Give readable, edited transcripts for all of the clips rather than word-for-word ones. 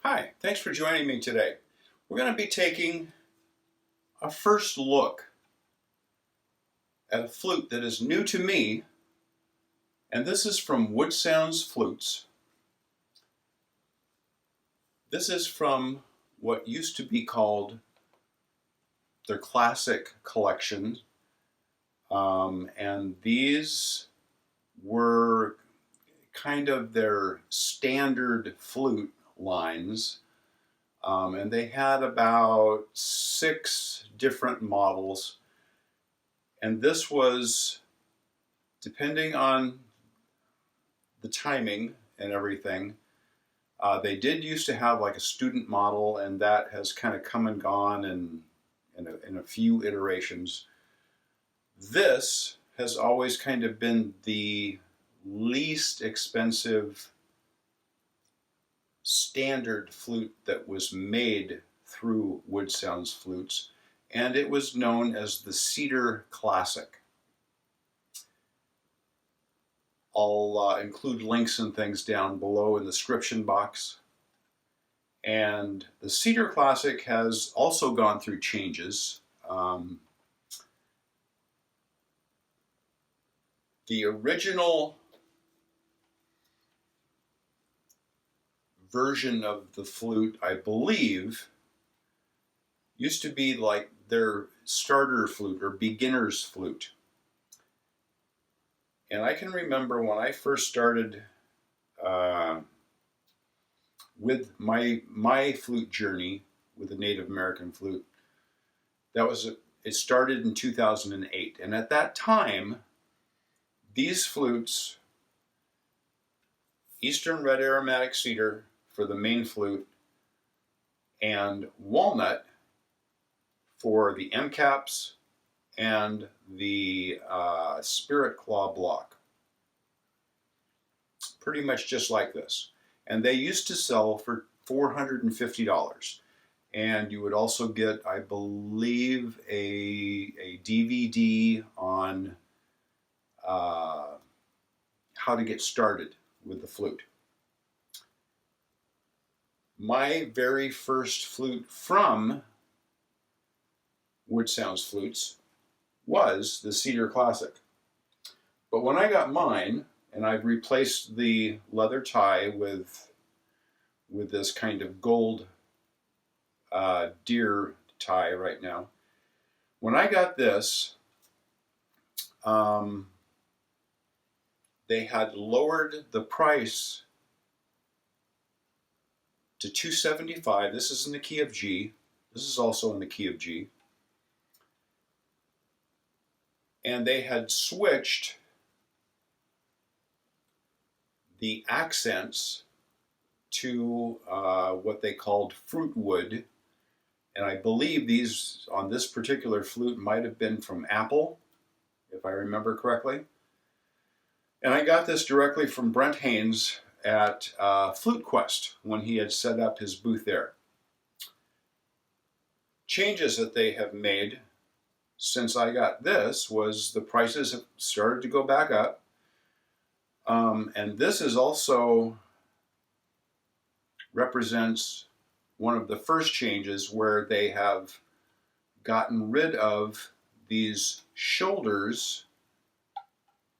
Hi, thanks for joining me today. We're going to be taking a first look at a flute that is new to me, and this is from Woodsounds Flutes. This is from what used to be called their classic collection, and these were kind of their standard flute lines. And they had about 6 different models, and this was, depending on the timing and everything, they did used to have like a student model, and that has kind of come and gone in a few iterations. This has always kind of been the least expensive standard flute that was made through Woodsounds Flutes, and it was known as the Cedar Classic. I'll include links and things down below in the description box. And the Cedar Classic has also gone through changes. The original version of the flute, I believe, used to be like their starter flute or beginner's flute. And I can remember when I first started with my flute journey with the Native American flute, it started in 2008. And at that time, these flutes, Eastern Red Aromatic Cedar for the main flute, and walnut for the M caps and the spirit claw block. Pretty much just like this. And they used to sell for $450. And you would also get, I believe, a DVD on how to get started with the flute. My very first flute from Woodsounds Flutes was the Cedar Classic. But when I got mine, and I've replaced the leather tie with this kind of gold deer tie right now. When I got this, they had lowered the price to $275. This is in the key of G. This is also in the key of G. And they had switched the accents to what they called fruit wood. And I believe these, on this particular flute, might have been from apple, if I remember correctly. And I got this directly from Brent Haynes at Flute Quest when he had set up his booth there. Changes that they have made since I got this was the prices have started to go back up. And this is also represents one of the first changes where they have gotten rid of these shoulders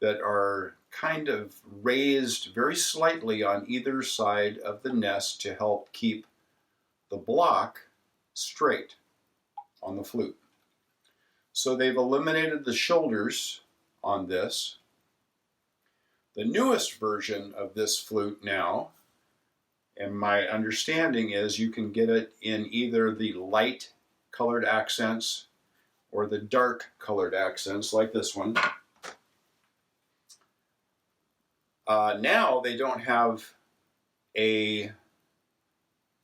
that are kind of raised very slightly on either side of the nest to help keep the block straight on the flute. So they've eliminated the shoulders on this. The newest version of this flute now, and my understanding is you can get it in either the light colored accents or the dark colored accents like this one. Now they don't have a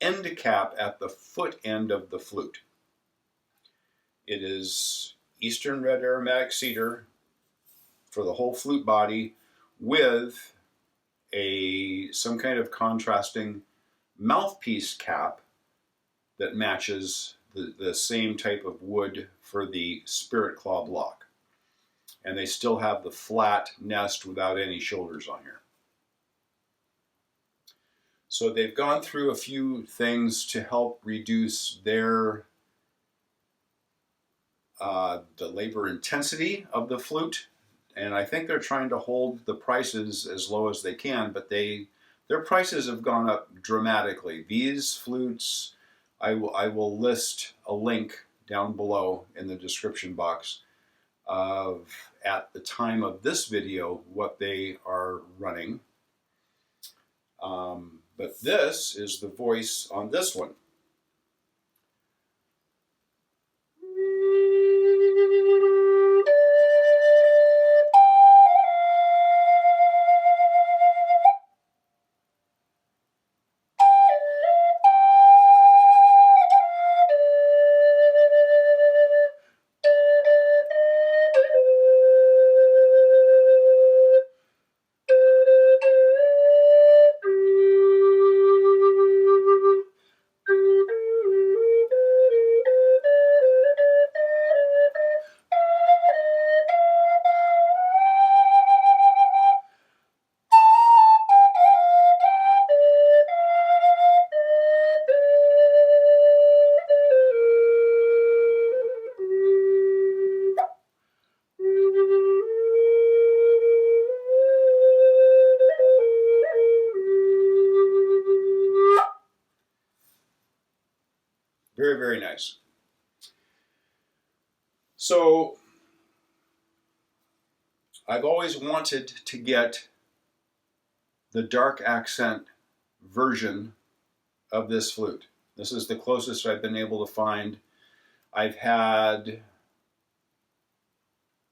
end cap at the foot end of the flute. It is Eastern Red Aromatic Cedar for the whole flute body with some kind of contrasting mouthpiece cap that matches the same type of wood for the spirit claw block. And they still have the flat nest without any shoulders on here. So they've gone through a few things to help reduce their the labor intensity of the flute, and I think they're trying to hold the prices as low as they can, but their prices have gone up dramatically. These flutes, I will list a link down below in the description box of, at the time of this video, what they are running. But this is the voice on this one. Very, very nice. So I've always wanted to get the dark accent version of this flute. This is the closest I've been able to find. I've had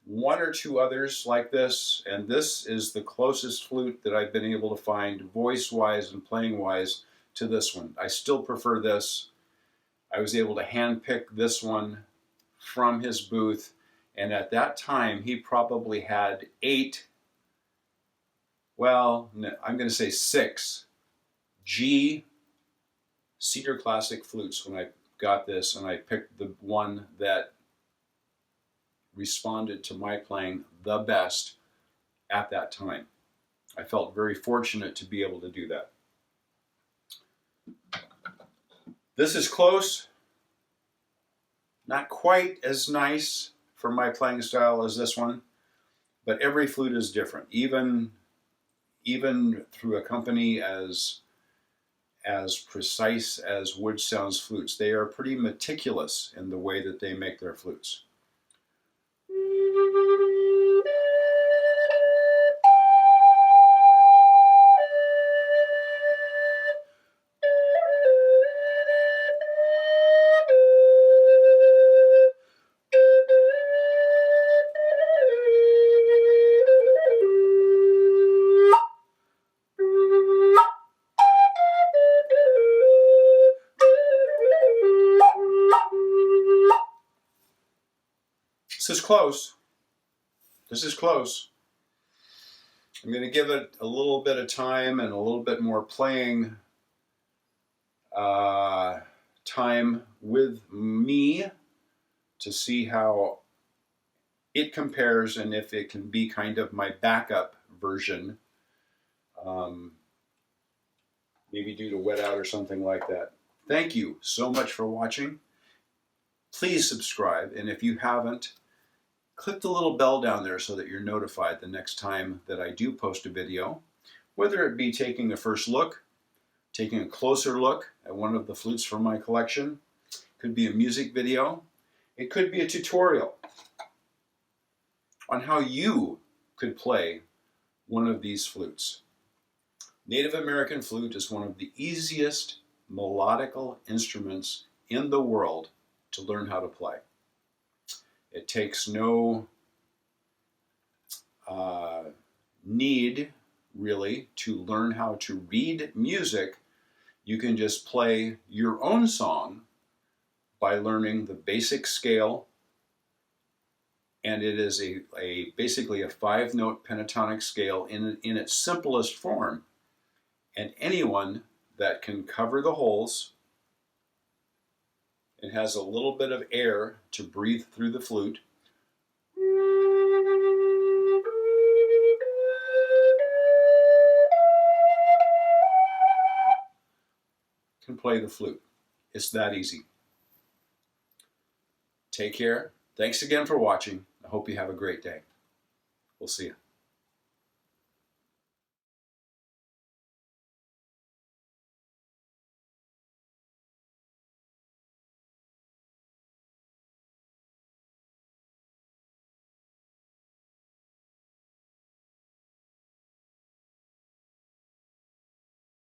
one or two others like this, and this is the closest flute that I've been able to find voice-wise and playing-wise to this one. I still prefer this. I was able to handpick this one from his booth, and at that time he probably had 8, well, I'm going to say 6 G Cedar Classic flutes when I got this, and I picked the one that responded to my playing the best at that time. I felt very fortunate to be able to do that. This is close, not quite as nice for my playing style as this one, but every flute is different. Even through a company as precise as Woodsounds Flutes, they are pretty meticulous in the way that they make their flutes. This is close. This is close. I'm going to give it a little bit of time and a little bit more playing time with me to see how it compares and if it can be kind of my backup version. Maybe due to wet out or something like that. Thank you so much for watching. Please subscribe, and if you haven't, click the little bell down there so that you're notified the next time that I do post a video, whether it be taking a first look, taking a closer look at one of the flutes from my collection. Could be a music video. It could be a tutorial on how you could play one of these flutes. Native American flute is one of the easiest melodical instruments in the world to learn how to play. It takes no need, really, to learn how to read music. You can just play your own song by learning the basic scale, and it is basically a 5-note pentatonic scale in its simplest form. And anyone that can cover the holes and has a little bit of air to breathe through the flute can play the flute. It's that easy. Take care. Thanks again for watching. I hope you have a great day. We'll see you.